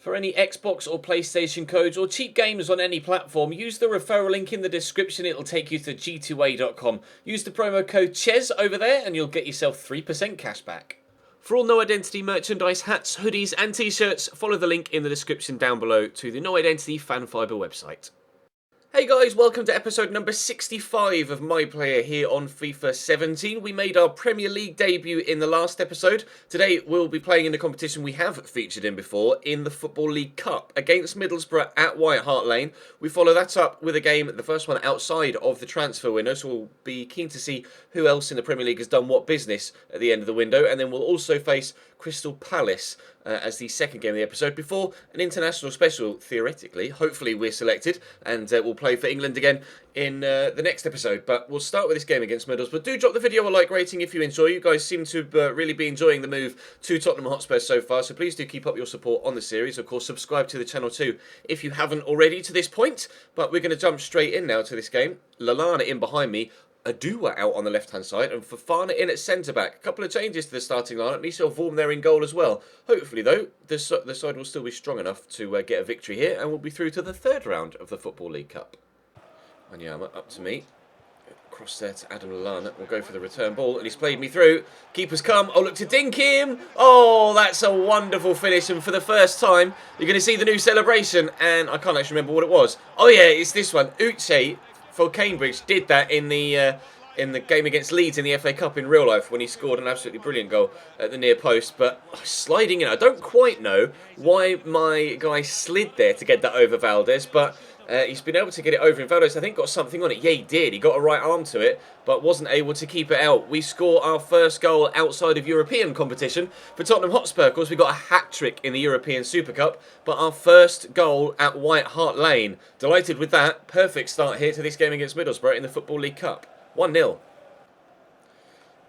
For any Xbox or PlayStation codes or cheap games on any platform, use the referral link in the description. It'll take you to g2a.com. Use the promo code CHES over there and you'll get yourself 3% cash back. For all No Identity merchandise, hats, hoodies and t-shirts, follow the link in the description down below to the No Identity Fan Fibre website. Hey guys, welcome to episode number 65 of My Player here on FIFA 17. We made our Premier League debut in the last episode. Today we'll be playing in a competition we have featured in before, in the Football League Cup against Middlesbrough at White Hart Lane. We follow that up with a game, the first one outside of the transfer window, so we'll be keen to see who else in the Premier League has done what business at the end of the window, and then we'll also face Crystal Palace as the second game of the episode before an international special, theoretically. Hopefully we're selected and we'll play for England again in the next episode. But we'll start with this game against Middlesbrough. Do drop the video a like rating if you enjoy. You guys seem to really be enjoying the move to Tottenham Hotspur so far, so please do keep up your support on the series. Of course, subscribe to the channel too if you haven't already to this point. But we're going to jump straight in now to this game. Lallana in behind me. Adua out on the left-hand side, and Fofana in at centre-back. A couple of changes to the starting lineup. Michel Vorm there in goal as well. Hopefully, though, the side will still be strong enough to get a victory here, and we'll be through to the third round of the Football League Cup. Wanyama up to me. Cross there to Adam Lallana. We'll go for the return ball, and he's played me through. Keeper's come. Oh, look to dink him. Oh, that's a wonderful finish, and for the first time, you're going to see the new celebration, and I can't actually remember what it was. Oh, yeah, it's this one. Uche for Cambridge did that in the game against Leeds in the FA Cup in real life when he scored an absolutely brilliant goal at the near post. But sliding in, I don't quite know why my guy slid there to get that over Valdez, but he's been able to get it over, and Valdez I think got something on it. Yeah, he did. He got a right arm to it, but wasn't able to keep it out. We score our first goal outside of European competition for Tottenham Hotspur. Of course, we got a hat-trick in the European Super Cup, but our first goal at White Hart Lane. Delighted with that. Perfect start here to this game against Middlesbrough in the Football League Cup. 1-0.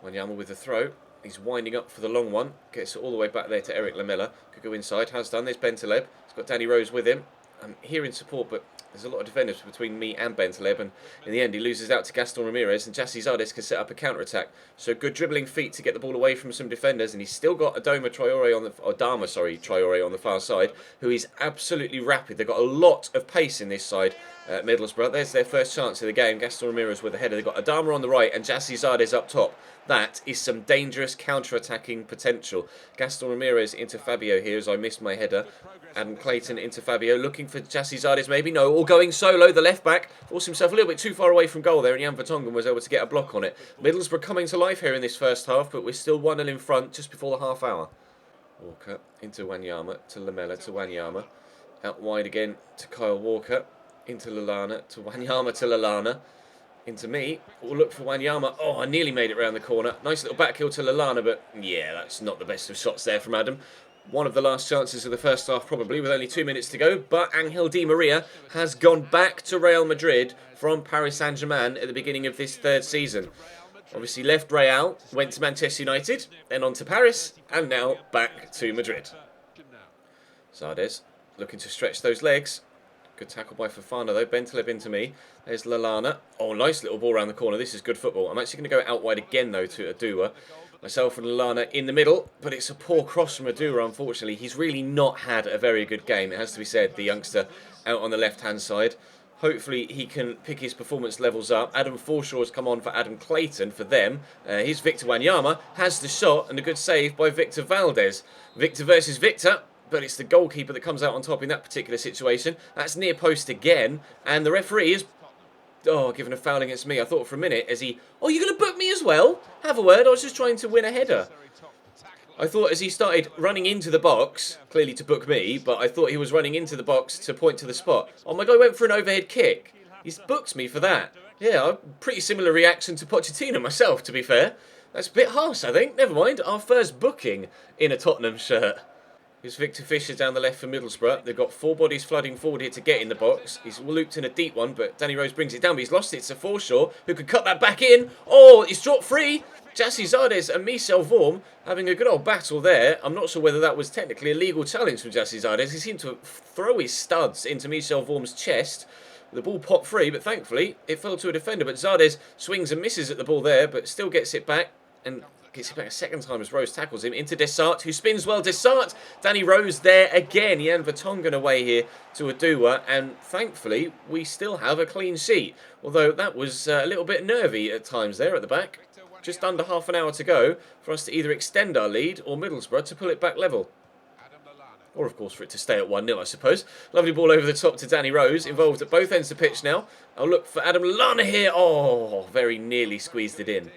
Wanyama with the throw. He's winding up for the long one. Gets it all the way back there to Eric Lamela. Could go inside. Has done. There's Bentaleb. He's got Danny Rose with him. I'm here in support, but there's a lot of defenders between me and Bentaleb, and in the end he loses out to Gaston Ramirez, and Jassi Zardes can set up a counter-attack. So good dribbling feet to get the ball away from some defenders, and he's still got Adama Traore on the far side, who is absolutely rapid. They've got a lot of pace in this side. Middlesbrough, there's their first chance of the game. Gaston Ramirez with a header. They've got Adama on the right and Jassi Zardes up top. That is some dangerous counter-attacking potential. Gaston Ramirez into Fabio here as I missed my header. Adam Clayton into Fabio, looking for Jassi Zardes maybe. No, all going solo. The left-back forced himself a little bit too far away from goal there, and Jan Vertonghen was able to get a block on it. Middlesbrough coming to life here in this first half, but we're still 1-0 in front just before the half hour. Walker into Wanyama, to Lamela, to Wanyama. Out wide again to Kyle Walker. Into Lallana, to Wanyama, to Lallana. Into me. We'll look for Wanyama. Oh, I nearly made it round the corner. Nice little back heel to Lallana, but yeah, that's not the best of shots there from Adam. One of the last chances of the first half, probably, with only 2 minutes to go. But Angel Di Maria has gone back to Real Madrid from Paris Saint-Germain at the beginning of this third season. Obviously left Real, went to Manchester United, then on to Paris, and now back to Madrid. Zardes looking to stretch those legs. Good tackle by Fofana though. Bentaleb into me. There's Lallana. Oh, nice little ball around the corner. This is good football. I'm actually going to go out wide again though to Adua. Myself and Lallana in the middle. But it's a poor cross from Adua, unfortunately. He's really not had a very good game, it has to be said, the youngster out on the left-hand side. Hopefully he can pick his performance levels up. Adam Forshaw has come on for Adam Clayton for them. Here's Victor Wanyama. Has the shot and a good save by Victor Valdez. Victor versus Victor. But it's the goalkeeper that comes out on top in that particular situation. That's near post again. And the referee is given a foul against me. I thought for a minute as he... Oh, you're going to book me as well? Have a word. I was just trying to win a header. I thought as he started running into the box, clearly to book me, but I thought he was running into the box to point to the spot. Oh, my guy went for an overhead kick. He's booked me for that. Yeah, a pretty similar reaction to Pochettino myself, to be fair. That's a bit harsh, I think. Never mind. Our first booking in a Tottenham shirt. Here's Victor Fisher down the left for Middlesbrough. They've got four bodies flooding forward here to get in the box. He's looped in a deep one, but Danny Rose brings it down, but he's lost it to Forshaw, who could cut that back in. Oh, it's dropped free. Jassi Zardes and Michel Vorm having a good old battle there. I'm not sure whether that was technically a legal challenge from Jassi Zardes. He seemed to throw his studs into Michel Vorm's chest. The ball popped free, but thankfully it fell to a defender. But Zardes swings and misses at the ball there, but still gets it back and Gets it back a second time as Rose tackles him into Desart, who spins well. Desart, Danny Rose there again. Jan Vertonghen away here to Adua, and thankfully we still have a clean sheet. Although that was a little bit nervy at times there at the back. Just under half an hour to go for us to either extend our lead or Middlesbrough to pull it back level. Or, of course, for it to stay at 1-0, I suppose. Lovely ball over the top to Danny Rose, involved at both ends of the pitch now. I'll look for Adam Lallana here. Oh, very nearly squeezed it in.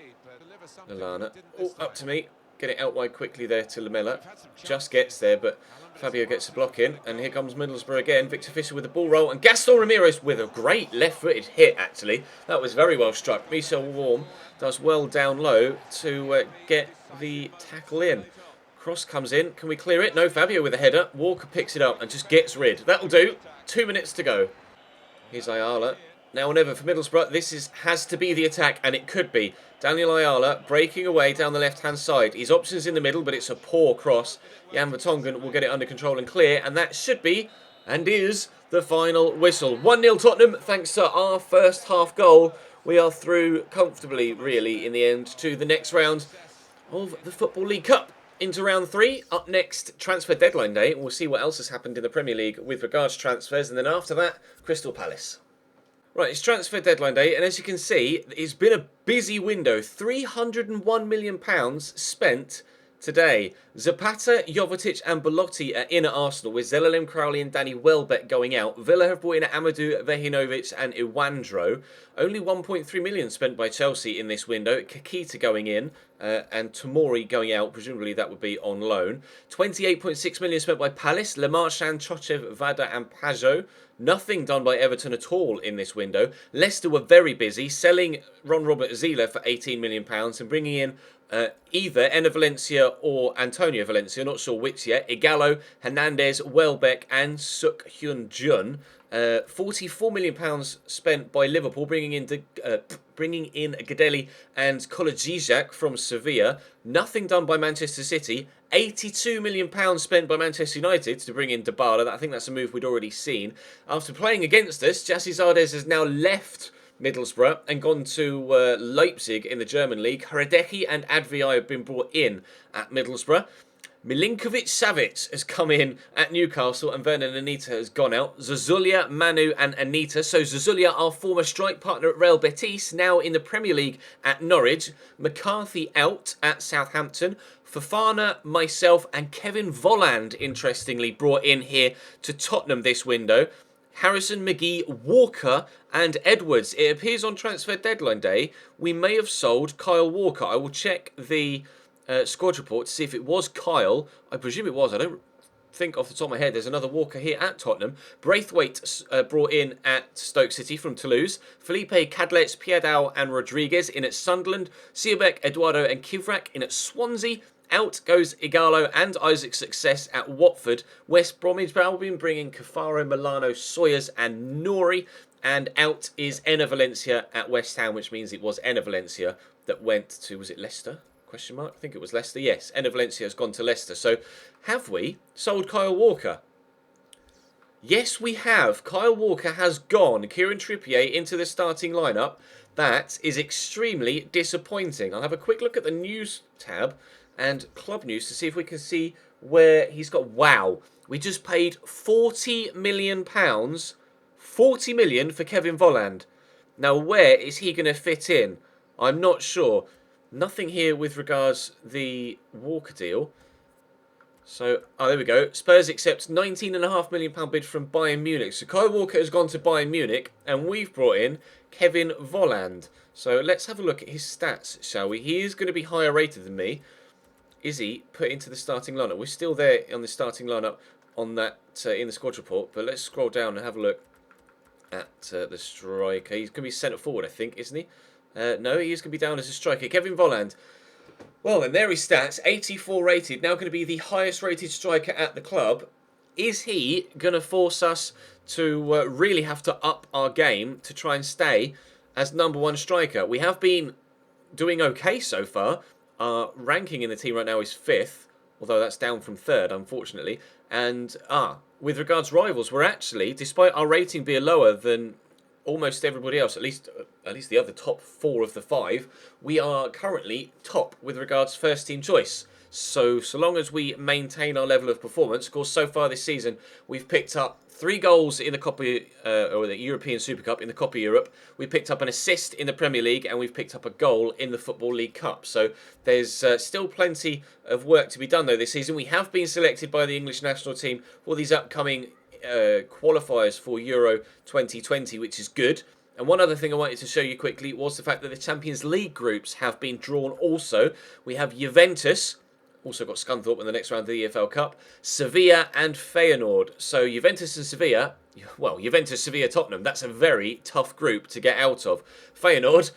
Lallana, oh, up to me. Get it out wide quickly there to Lamela. Just gets there, but Fabio gets a block in. And here comes Middlesbrough again. Victor Fisher with the ball roll. And Gaston Ramirez with a great left-footed hit, actually. That was very well struck. Michel Warm does well down low to get the tackle in. Cross comes in. Can we clear it? No, Fabio with a header. Walker picks it up and just gets rid. That'll do. 2 minutes to go. Here's Ayala. Now or never for Middlesbrough. This has to be the attack, and it could be. Daniel Ayala breaking away down the left-hand side. His options in the middle, but it's a poor cross. Jan Vertonghen will get it under control and clear, and that should be, and is, the final whistle. 1-0 Tottenham, thanks to our first half goal. We are through comfortably, really, in the end, to the next round of the Football League Cup. Into round 3, up next, transfer deadline day. We'll see what else has happened in the Premier League with regards to transfers. And then after that, Crystal Palace. Right, it's transfer deadline day. And as you can see, it's been a busy window. £301 million spent today. Zapata, Jovetic and Belotti are in at Arsenal, with Zelalem Crowley and Danny Welbeck going out. Villa have brought in Amadou Vehinovic and Iwandro. Only 1.3 million spent by Chelsea in this window. Kakita going in and Tomori going out. Presumably that would be on loan. 28.6 million spent by Palace. Lemarchand, Chochev, Vada and Pajot. Nothing done by Everton at all in this window. Leicester were very busy, selling Ron Robert Zila for £18 million and bringing in either Enner Valencia or Antonio Valencia, not sure which yet. Igalo, Hernandez, Welbeck and Suk Hyun Jun. £44 million spent by Liverpool, bringing in Gadeli and Kolajijak from Sevilla. Nothing done by Manchester City. £82 million spent by Manchester United to bring in Dybala. I think that's a move we'd already seen. After playing against us, Jassi Zardes has now left Middlesbrough and gone to Leipzig in the German league. Hradecki and Adviai have been brought in at Middlesbrough. Milinkovic-Savic has come in at Newcastle and Vernon Anita has gone out. Zazulia, Manu and Anita. So Zazulia, our former strike partner at Real Betis, now in the Premier League at Norwich. McCarthy out at Southampton. Fofana, myself and Kevin Volland, interestingly, brought in here to Tottenham this window. Harrison, McGee, Walker and Edwards. It appears on transfer deadline day we may have sold Kyle Walker. I will check the squad report to see if it was Kyle. I presume it was. I don't think off the top of my head there's another Walker here at Tottenham. Braithwaite brought in at Stoke City from Toulouse. Felipe, Cadlets, Piedao and Rodriguez in at Sunderland. Sierbeck, Eduardo and Kivrak in at Swansea. Out goes Igalo and Isaac's Success at Watford. West Bromwich Albion bringing Cafaro, Milano, Sawyers and Nori. And out is Enner Valencia at West Ham, which means it was Enner Valencia that went to, was it Leicester? Question mark? I think it was Leicester. Yes, Enner Valencia has gone to Leicester. So have we sold Kyle Walker? Yes, we have. Kyle Walker has gone. Kieran Trippier into the starting lineup. That is extremely disappointing. I'll have a quick look at the news tab and club news to see if we can see where he's got. Wow, we just paid £40 million. 40 million for Kevin Volland. Now, where is he going to fit in? I'm not sure. Nothing here with regards the Walker deal. So, there we go. Spurs accept £19.5 million bid from Bayern Munich. So Kyle Walker has gone to Bayern Munich and we've brought in Kevin Volland. So let's have a look at his stats, shall we? He is going to be higher rated than me. Is he put into the starting lineup? We're still there on the starting lineup on that in the squad report, but let's scroll down and have a look at the striker. He's going to be centre forward, I think, isn't he? No, he is going to be down as a striker. Kevin Volland. Well, and there are his stats. 84 rated. Now going to be the highest rated striker at the club. Is he going to force us to really have to up our game to try and stay as #1 striker? We have been doing okay so far. Our ranking in the team right now is 5th, although that's down from 3rd, unfortunately. And with regards to rivals, we're actually, despite our rating being lower than almost everybody else, at least the other top 4 of the 5, we are currently top with regards to first team choice. So long as we maintain our level of performance, of course, so far this season we've picked up 3 goals in the Copa or the European Super Cup in the Copa Europe. We picked up an assist in the Premier League, and we've picked up a goal in the Football League Cup. So there's still plenty of work to be done though this season. We have been selected by the English national team for these upcoming qualifiers for Euro 2020, which is good. And one other thing I wanted to show you quickly was the fact that the Champions League groups have been drawn also. We have Juventus, also got Scunthorpe in the next round of the EFL Cup, Sevilla and Feyenoord. So Juventus and Sevilla, well, Juventus, Sevilla, Tottenham, that's a very tough group to get out of. Feyenoord,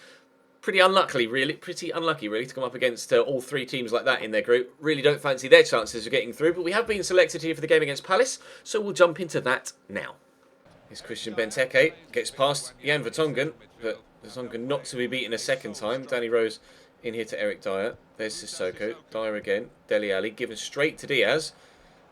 pretty unlucky really to come up against all 3 teams like that in their group. Really don't fancy their chances of getting through, but we have been selected here for the game against Palace, so we'll jump into that now. Here's Christian Benteke, gets past Jan Vertonghen, but Vertonghen not to be beaten a second time. Danny Rose in here to Eric Dyer. There's Sissoko. Dyer again. Dele Alli given straight to Diaz.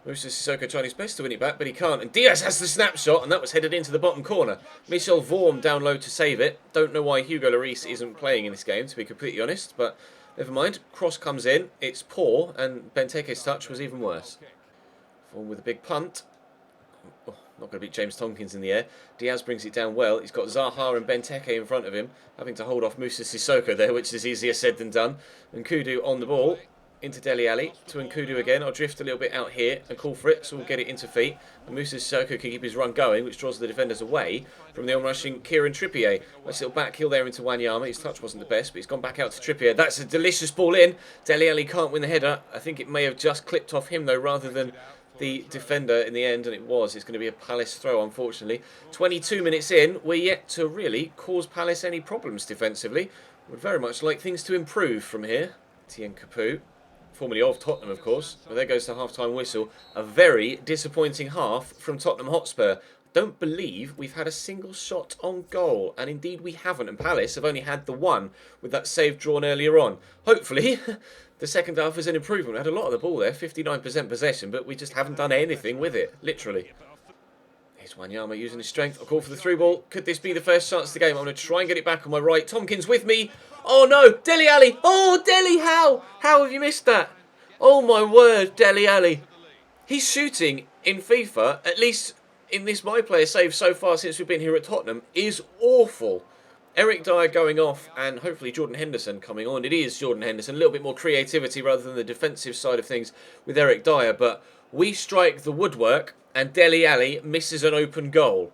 Musa Sissoko trying his best to win it back, but he can't. And Diaz has the snapshot, and that was headed into the bottom corner. Michel Vorm down low to save it. Don't know why Hugo Lloris isn't playing in this game, to be completely honest, but never mind. Cross comes in. It's poor, and Benteke's touch was even worse. Vorm with a big punt. Oh, not going to beat James Tompkins in the air. Diaz brings it down well. He's got Zaha and Benteke in front of him, having to hold off Musa Sissoko there, which is easier said than done. And Kudu on the ball. Into Dele Alli, to Nkudu again. I'll drift a little bit out here and call for it, so we'll get it into feet. And Musa Sissoko can keep his run going, which draws the defenders away from the on-rushing Kieran Trippier. Nice little back heel there into Wanyama. His touch wasn't the best, but he's gone back out to Trippier. That's a delicious ball in. Dele Alli can't win the header. I think it may have just clipped off him, though, rather than the defender in the end, and it was. It's going to be a Palace throw, unfortunately. 22 minutes in, we're yet to really cause Palace any problems defensively. Would very much like things to improve from here. Etienne Capoue, formerly of Tottenham, of course. Well, there goes the half-time whistle. A very disappointing half from Tottenham Hotspur. Don't believe we've had a single shot on goal, and indeed we haven't. And Palace have only had the one with that save drawn earlier on. Hopefully, the second half is an improvement. We had a lot of the ball there, 59% possession, but we just haven't done anything with it, literally. Here's Wanyama using his strength. I'll call for the through ball. Could this be the first chance of the game? I'm going to try and get it back on my right. Tompkins with me. Oh no, Dele Alli. Oh, Dele, how? How have you missed that? Oh my word, Dele Alli. He's shooting in FIFA, at least in this My Player save so far since we've been here at Tottenham, is awful. Eric Dyer going off, and hopefully Jordan Henderson coming on. It is Jordan Henderson, a little bit more creativity rather than the defensive side of things with Eric Dyer, but we strike the woodwork, and Dele Alli misses an open goal.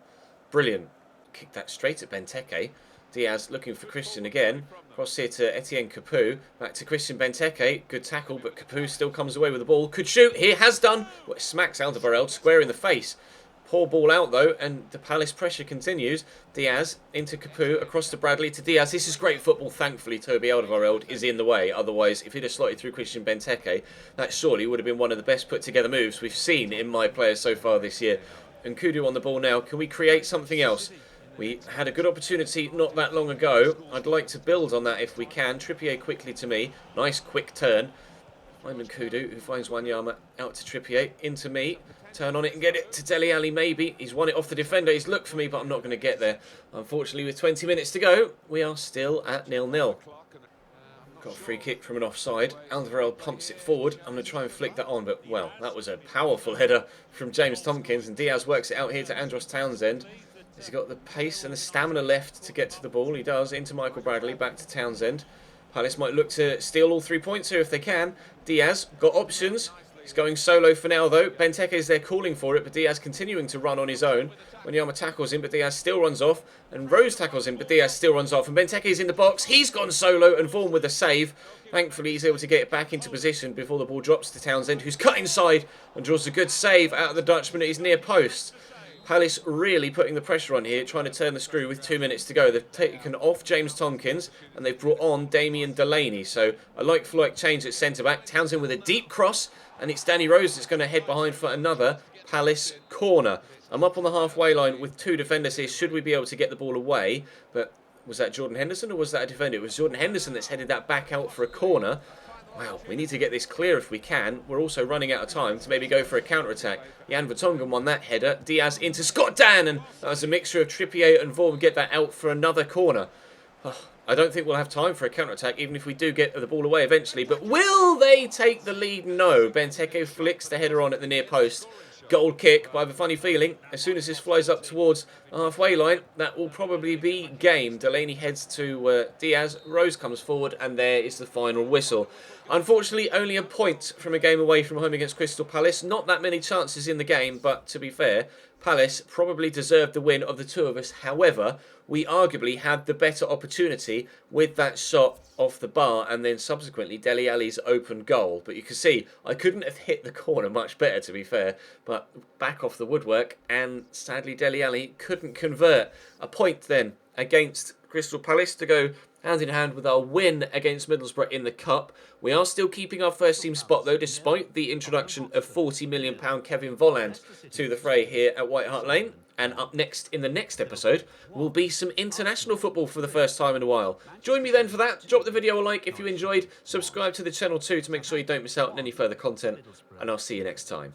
Brilliant. Kick that straight at Benteke. Diaz looking for Christian again. Cross here to Etienne Capoue. Back to Christian Benteke. Good tackle, but Capoue still comes away with the ball. Could shoot. Here, has done. Well, it smacks Alderweireld square in the face. Poor ball out, though, and the Palace pressure continues. Diaz into Capoue, across to Bradley to Diaz. This is great football. Thankfully, Toby Alderweireld is in the way. Otherwise, if he'd have slotted through Christian Benteke, that surely would have been one of the best put-together moves we've seen in My Players so far this year. And Kudu on the ball now. Can we create something else? We had a good opportunity not that long ago. I'd like to build on that if we can. Trippier quickly to me. Nice quick turn. Simon Kudu, who finds Wanyama out to Trippier. Into me. Turn on it and get it to Dele Alli maybe. He's won it off the defender. He's looked for me, but I'm not going to get there. Unfortunately, with 20 minutes to go, we are still at 0-0. Got a free kick from an offside. Alderweireld pumps it forward. I'm going to try and flick that on, but, well, that was a powerful header from James Tompkins. And Diaz works it out here to Andros Townsend. Has he got the pace and the stamina left to get to the ball? He does. Into Michael Bradley, back to Townsend. Palace might look to steal all 3 points here if they can. Diaz got options. He's going solo for now, though. Benteke is there calling for it, but Diaz continuing to run on his own. Wanyama tackles him, but Diaz still runs off. And Rose tackles him, but Diaz still runs off. And Benteke is in the box. He's gone solo, and Vaughan with a save. Thankfully, he's able to get it back into position before the ball drops to Townsend, who's cut inside and draws a good save out of the Dutchman at his near post. Palace really putting the pressure on here, trying to turn the screw with 2 minutes to go. They've taken off James Tompkins and they've brought on Damien Delaney. So a like-for-like change at centre-back. Townsend with a deep cross, and it's Danny Rose that's going to head behind for another Palace corner. I'm up on the halfway line with 2 defenders here. Should we be able to get the ball away? But was that Jordan Henderson or was that a defender? It was Jordan Henderson that's headed that back out for a corner. Wow, we need to get this clear if we can. We're also running out of time to maybe go for a counter-attack. Jan Vertonghen won that header. Diaz into Scott Dan, and that was a mixture of Trippier and Vorm get that out for another corner. Oh, I don't think we'll have time for a counter-attack, even if we do get the ball away eventually. But will they take the lead? No. Benteke flicks the header on at the near post. Goal kick, but I have a funny feeling, as soon as this flies up towards the halfway line, that will probably be game. Delaney heads to Diaz, Rose comes forward, and there is the final whistle. Unfortunately, only a point from a game away from home against Crystal Palace. Not that many chances in the game, but to be fair, Palace probably deserved the win of the two of us. However, we arguably had the better opportunity with that shot off the bar and then subsequently Dele Alli's open goal. But you can see I couldn't have hit the corner much better, to be fair. But back off the woodwork, and sadly Dele Alli couldn't convert. A point then against Crystal Palace to go hand in hand with our win against Middlesbrough in the Cup. We are still keeping our first team spot though, despite the introduction of £40 million Kevin Volland to the fray here at White Hart Lane. And up next, in the next episode, will be some international football for the first time in a while. Join me then for that. Drop the video a like if you enjoyed. Subscribe to the channel too to make sure you don't miss out on any further content. And I'll see you next time.